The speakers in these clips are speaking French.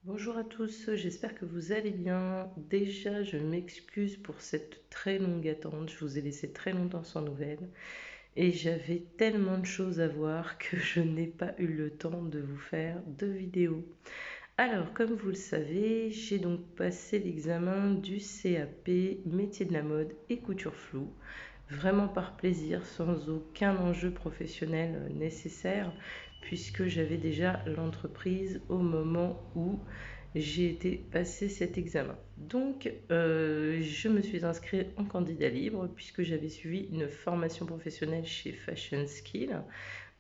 Bonjour à tous, j'espère que vous allez bien. Déjà, je m'excuse pour cette très longue attente. Je vous ai laissé très longtemps sans nouvelles et j'avais tellement de choses à voir que je n'ai pas eu le temps de vous faire de vidéos. Alors, comme vous le savez, j'ai donc passé l'examen du CAP métier de la mode et couture floue, vraiment par plaisir, sans aucun enjeu professionnel nécessaire, puisque j'avais déjà l'entreprise au moment où j'ai été passer cet examen. Donc, je me suis inscrite en candidat libre, puisque j'avais suivi une formation professionnelle chez Fashion Skill,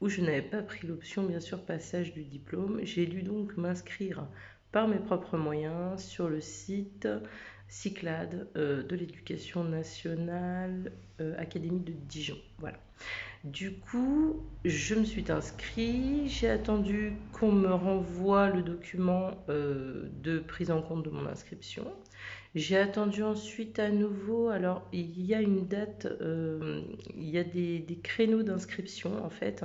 où je n'avais pas pris l'option, bien sûr, passage du diplôme. J'ai dû donc m'inscrire par mes propres moyens sur le site Cyclade de l'éducation nationale Académie de Dijon. Voilà. Du coup, je me suis inscrite, j'ai attendu qu'on me renvoie le document de prise en compte de mon inscription. J'ai attendu ensuite à nouveau, alors il y a une date, il y a des créneaux d'inscription en fait,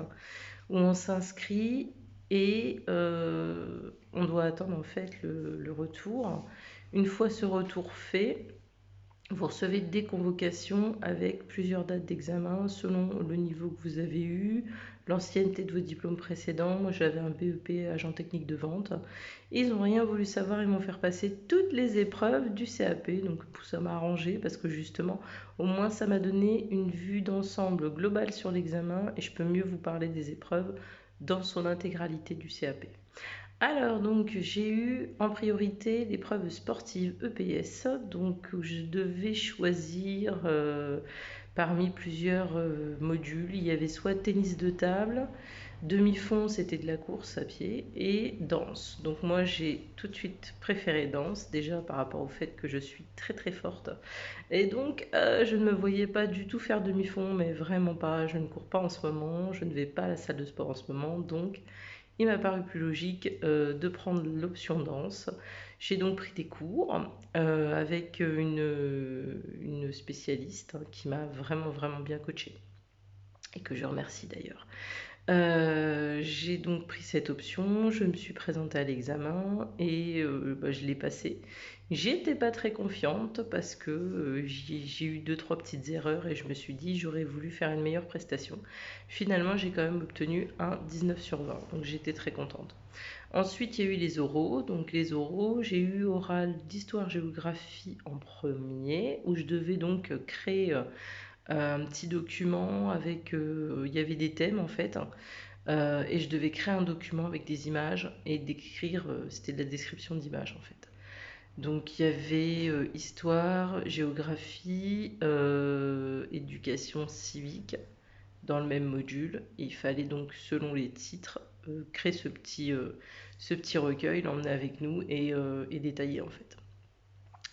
où on s'inscrit et on doit attendre en fait le retour. Une fois ce retour fait, vous recevez des convocations avec plusieurs dates d'examen selon le niveau que vous avez eu, l'ancienneté de vos diplômes précédents. Moi, j'avais un BEP agent technique de vente. Ils n'ont rien voulu savoir, ils m'ont fait passer toutes les épreuves du CAP. Donc, ça m'a arrangé parce que justement, au moins, ça m'a donné une vue d'ensemble globale sur l'examen et je peux mieux vous parler des épreuves dans son intégralité du CAP. Alors, donc, j'ai eu en priorité l'épreuve sportive EPS, donc où je devais choisir parmi plusieurs modules. Il y avait soit tennis de table, demi-fond, c'était de la course à pied, et danse. Donc, moi, j'ai tout de suite préféré danse, déjà par rapport au fait que je suis très très forte. Et donc, je ne me voyais pas du tout faire demi-fond, mais vraiment pas. Je ne cours pas en ce moment, je ne vais pas à la salle de sport en ce moment, donc il m'a paru plus logique de prendre l'option danse. J'ai donc pris des cours avec une spécialiste qui m'a vraiment vraiment bien coachée et que je remercie d'ailleurs. J'ai donc pris cette option, je me suis présentée à l'examen et je l'ai passé. J'étais pas très confiante parce que j'ai eu deux trois petites erreurs et je me suis dit j'aurais voulu faire une meilleure prestation. Finalement, j'ai quand même obtenu un 19 sur 20, donc j'étais très contente. Ensuite, il y a eu les oraux. Donc les oraux, j'ai eu oral d'histoire-géographie en premier, où je devais donc créer un petit document avec... il y avait des thèmes en fait, hein, et je devais créer un document avec des images et d'écrire, c'était de la description d'images en fait. Donc il y avait histoire, géographie, éducation civique dans le même module. Et il fallait donc, selon les titres, créer ce petit recueil, l'emmener avec nous et détailler en fait.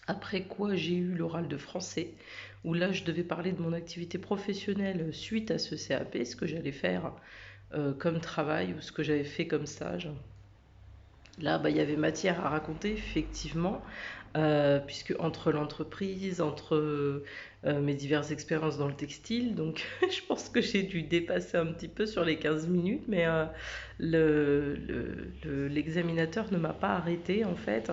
Après quoi, j'ai eu l'oral de français, où là, je devais parler de mon activité professionnelle suite à ce CAP, ce que j'allais faire comme travail ou ce que j'avais fait comme stage. Là, il y avait matière à raconter, effectivement, puisque entre l'entreprise, entre mes diverses expériences dans le textile, donc je pense que j'ai dû dépasser un petit peu sur les 15 minutes, mais l'examinateur ne m'a pas arrêté en fait.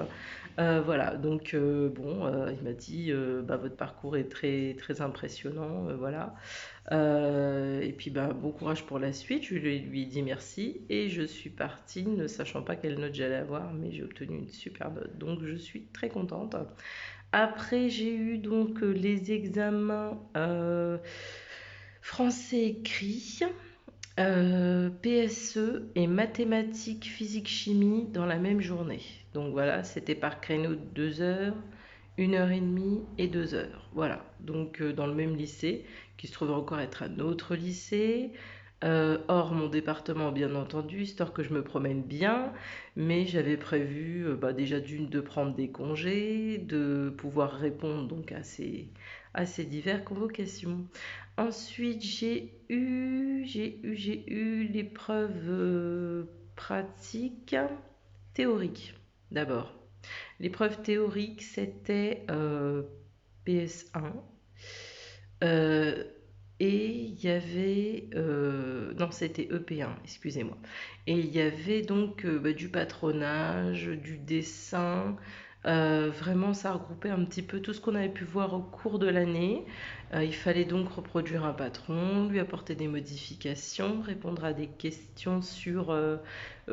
Voilà, donc bon, il m'a dit votre parcours est très, très impressionnant, voilà. Et puis bon courage pour la suite, je lui ai dit merci et je suis partie ne sachant pas quelle note j'allais avoir, mais j'ai obtenu une super note, donc je suis très contente. Après, j'ai eu donc les examens français écrit, PSE et mathématiques, physique, chimie dans la même journée. Donc voilà, c'était par créneau de 2 heures, 1 heure et demie et 2 heures. Voilà, donc dans le même lycée, qui se trouve encore être un autre lycée, hors mon département bien entendu, histoire que je me promène bien, mais j'avais prévu déjà d'une de prendre des congés, de pouvoir répondre donc à ces diverses convocations. Ensuite, j'ai eu l'épreuve pratique théorique d'abord. L'épreuve théorique, c'était PS1. Et il y avait, non, c'était EP1, excusez-moi. Et il y avait donc du patronage, du dessin. Vraiment, ça regroupait un petit peu tout ce qu'on avait pu voir au cours de l'année. Il fallait donc reproduire un patron, lui apporter des modifications, répondre à des questions sur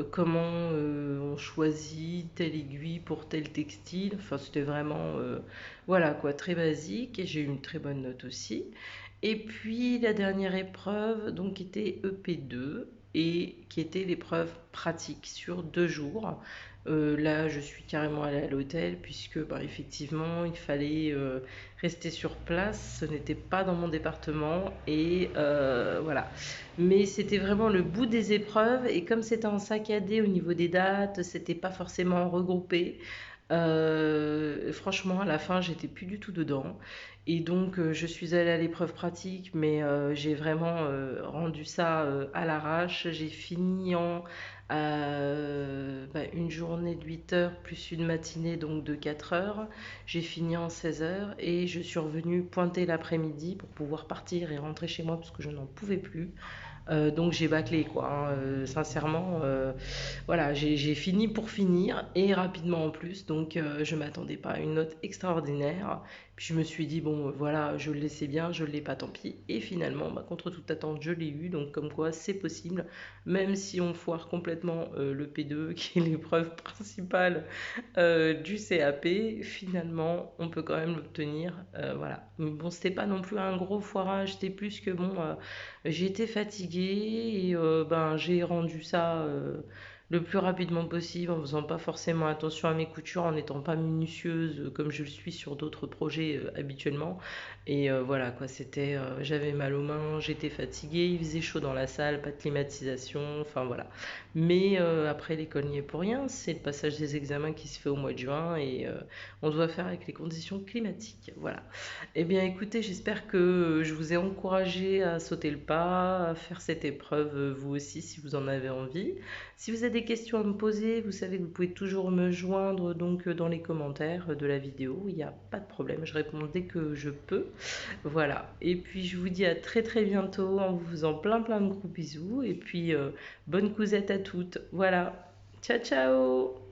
comment on choisit telle aiguille pour tel textile. Enfin, c'était vraiment, voilà quoi, très basique. Et j'ai eu une très bonne note aussi. Et puis la dernière épreuve donc était EP2 et qui était l'épreuve pratique sur 2 jours. Là, je suis carrément allée à l'hôtel puisque bah, effectivement, il fallait rester sur place. Ce n'était pas dans mon département et voilà. Mais c'était vraiment le bout des épreuves et comme c'était en saccadé au niveau des dates, c'était pas forcément regroupé. Franchement, à la fin, j'étais plus du tout dedans. Et donc, je suis allée à l'épreuve pratique, mais j'ai vraiment rendu ça à l'arrache. J'ai fini en une journée de 8 heures plus une matinée donc de 4 heures. J'ai fini en 16 heures et je suis revenue pointer l'après-midi pour pouvoir partir et rentrer chez moi parce que je n'en pouvais plus. Donc j'ai bâclé quoi, hein, sincèrement, voilà, j'ai fini pour finir et rapidement en plus, donc je m'attendais pas à une note extraordinaire. Puis je me suis dit bon voilà, je le laissais bien, je l'ai pas, tant pis. Et finalement, bah, contre toute attente, je l'ai eu, donc comme quoi c'est possible, même si on foire complètement le P2 qui est l'épreuve principale du CAP, finalement on peut quand même l'obtenir, voilà. Mais bon, c'était pas non plus un gros foirage, c'était plus que bon, j'étais fatiguée et ben, j'ai rendu ça le plus rapidement possible en faisant pas forcément attention à mes coutures, en n'étant pas minutieuse comme je le suis sur d'autres projets habituellement. Et voilà quoi, c'était, j'avais mal aux mains, j'étais fatiguée, il faisait chaud dans la salle, pas de climatisation, enfin voilà. Mais après l'école n'y est pour rien, c'est le passage des examens qui se fait au mois de juin et on doit faire avec les conditions climatiques. Voilà. Eh bien, écoutez, j'espère que je vous ai encouragé à sauter le pas, à faire cette épreuve vous aussi si vous en avez envie. Si vous avez des questions à me poser, vous savez que vous pouvez toujours me joindre donc dans les commentaires de la vidéo. Il n'y a pas de problème, je réponds dès que je peux. Voilà. Et puis je vous dis à très très bientôt en vous faisant plein plein de gros bisous et puis bonne cousette à toutes. Voilà. Ciao ciao.